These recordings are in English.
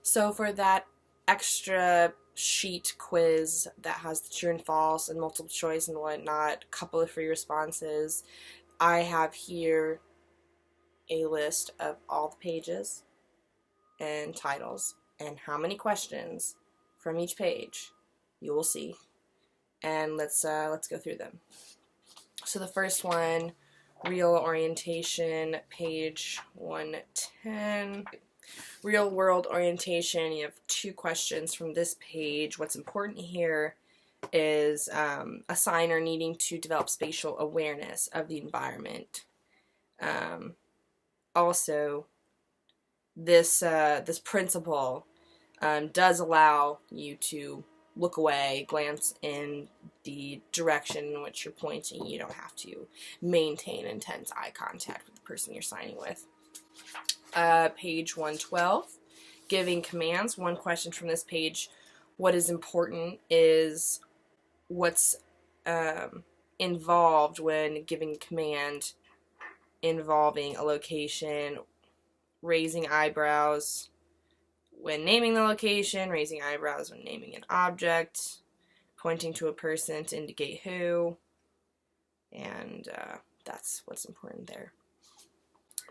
So for that extra sheet quiz that has the true and false and multiple choice and whatnot, a couple of free responses, I have here a list of all the pages and titles and how many questions from each page you will see. And let's go through them. So the first one, real orientation, page 110. Real world orientation, you have 2 questions from this page. What's important here is a signer needing to develop spatial awareness of the environment. Also, this principle does allow you to look away, glance in the direction in which you're pointing. You don't have to maintain intense eye contact with the person you're signing with. Page 112, giving commands. One question from this page, what is important is what's involved when giving a command involving a location, raising eyebrows when naming the location, raising eyebrows when naming an object, pointing to a person to indicate who, and that's what's important there.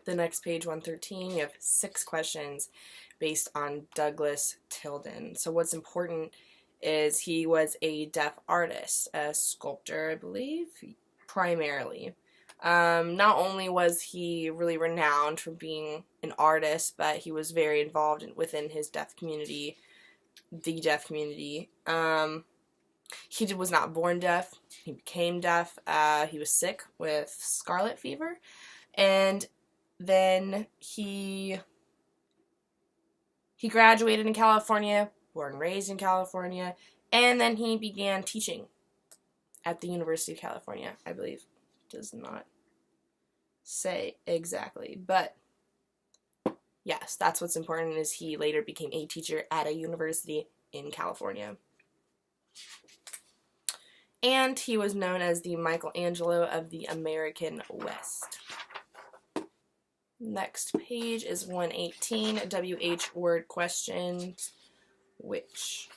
The next page, 113, you have 6 questions based on Douglas Tilden. So what's important is he was a deaf artist, a sculptor, I believe, primarily. Not only was he really renowned for being an artist, but he was very involved within his deaf community, the deaf community. He was not born deaf. He became deaf. He was sick with scarlet fever, and then he graduated in California, born and raised in California, and then he began teaching at the University of California, I believe. Does not say exactly, but yes, that's what's important, is he later became a teacher at a university in California. And he was known as the Michelangelo of the American West. Next page is 118, WH word questions, which.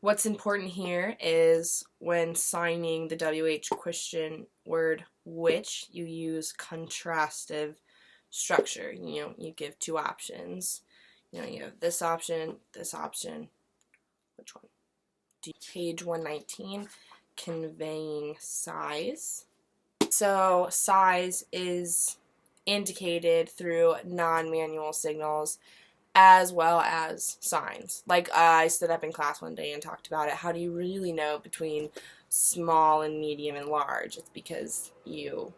What's important here is when signing the WH question word which, you use contrastive structure. You give 2 options. You have this option, which one? Page 119, conveying size. So size is indicated through non-manual signals as well as signs. Like I stood up in class one day and talked about it. How do you really know between small and medium and large? It's because you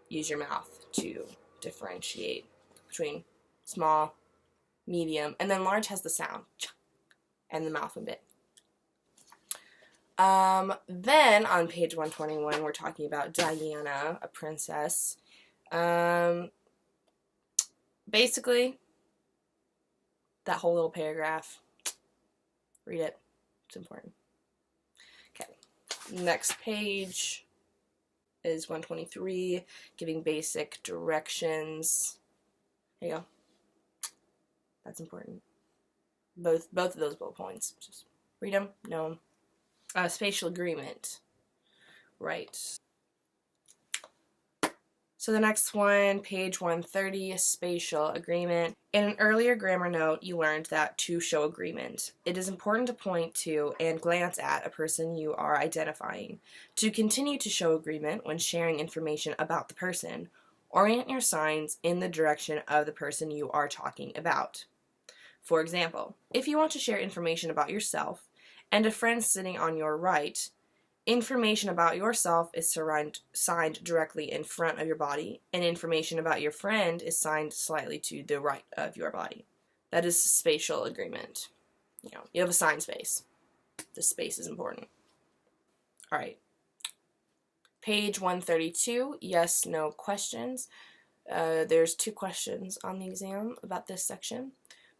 use your mouth to differentiate between small, medium, and then large has the sound and the mouth a bit. Then on page 121, we're talking about Diana, a princess. Basically, that whole little paragraph, read it. It's important. Okay. Next page is 123, giving basic directions. There you go. That's important. Both of those bullet points. Just read them, know them. Spatial agreement. Right. So the next one, page 130, spatial agreement. In an earlier grammar note, you learned that to show agreement, it is important to point to and glance at a person you are identifying. To continue to show agreement when sharing information about the person, orient your signs in the direction of the person you are talking about. For example, if you want to share information about yourself and a friend sitting on your right, information about yourself is signed directly in front of your body, and information about your friend is signed slightly to the right of your body. That is spatial agreement. You have a sign space. The space is important. All right. Page 132, yes, no questions. There's 2 questions on the exam about this section.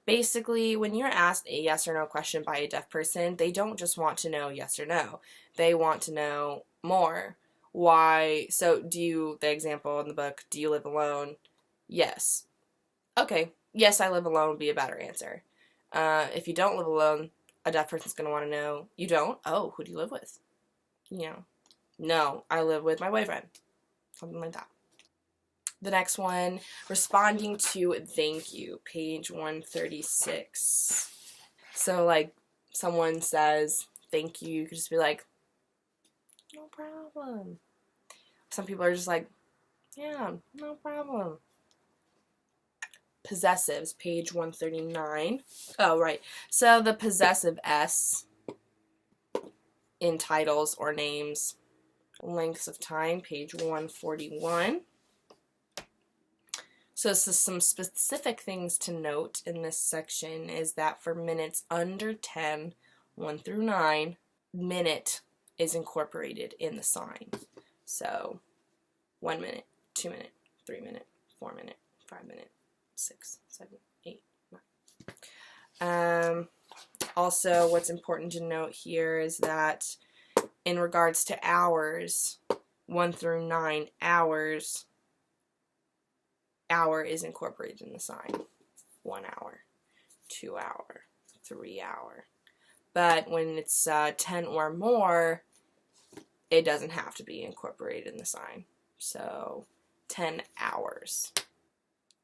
Basically, when you're asked a yes or no question by a deaf person, they don't just want to know yes or no. They want to know more. Why? So, the example in the book, do you live alone? Yes. Okay, yes, I live alone would be a better answer. If you don't live alone, a deaf person's going to want to know, you don't? Oh, who do you live with? You know, no, I live with my boyfriend. Something like that. The next one, responding to thank you, page 136. So, like, someone says thank you, you could just be like, no problem. Some people are just like, yeah, no problem. Possessives, page 139. Oh, right. So the possessive S in titles or names. Lengths of time, page 141. So some specific things to note in this section is that for minutes under 10, 1 through 9, minute is incorporated in the sign. So 1 minute, 2 minute, 3 minute, 4 minute, 5 minute, 6, 7, 8, 9. Also, what's important to note here is that in regards to hours, 1 through 9, hours, hour is incorporated in the sign. 1 hour, 2 hour, 3 hour. But when it's 10 or more, it doesn't have to be incorporated in the sign. So 10 hours.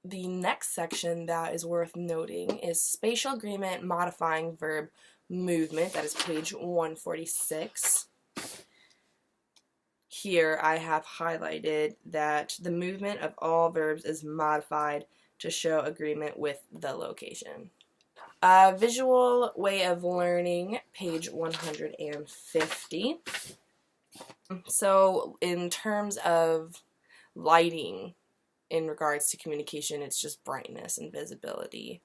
The next section that is worth noting is spatial agreement modifying verb movement. That is page 146. Here I have highlighted that the movement of all verbs is modified to show agreement with the location. Visual way of learning, page 150. So in terms of lighting, in regards to communication, it's just brightness and visibility.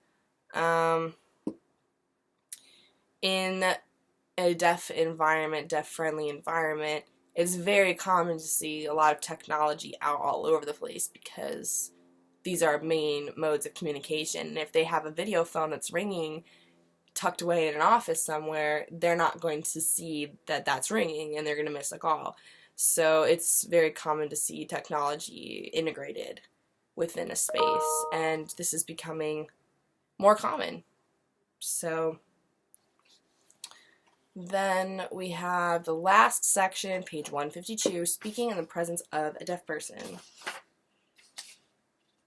In a deaf environment, deaf-friendly environment, it's very common to see a lot of technology out all over the place because these are main modes of communication. And if they have a video phone that's ringing tucked away in an office somewhere, they're not going to see that that's ringing and they're going to miss a call. So it's very common to see technology integrated within a space, and this is becoming more common. So then we have the last section, page 152, speaking in the presence of a deaf person.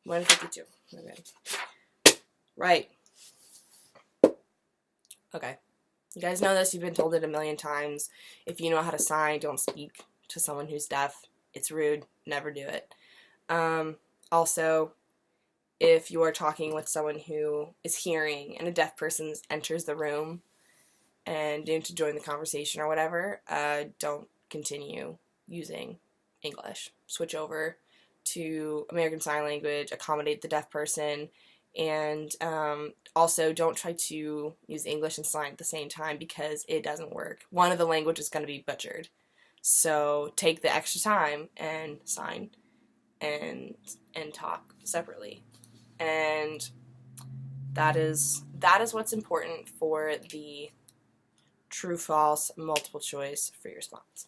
152. Okay. Right. Okay. You guys know this. You've been told it a million times. If you know how to sign, don't speak to someone who's deaf. It's rude. Never do it. Also, if you're talking with someone who is hearing and a deaf person enters the room and to join the conversation or whatever, don't continue using English. Switch over to American Sign Language, accommodate the deaf person, and also don't try to use English and sign at the same time because it doesn't work. One of the languages is going to be butchered. So take the extra time and sign and talk separately. And that is what's important for the true-false multiple choice free response.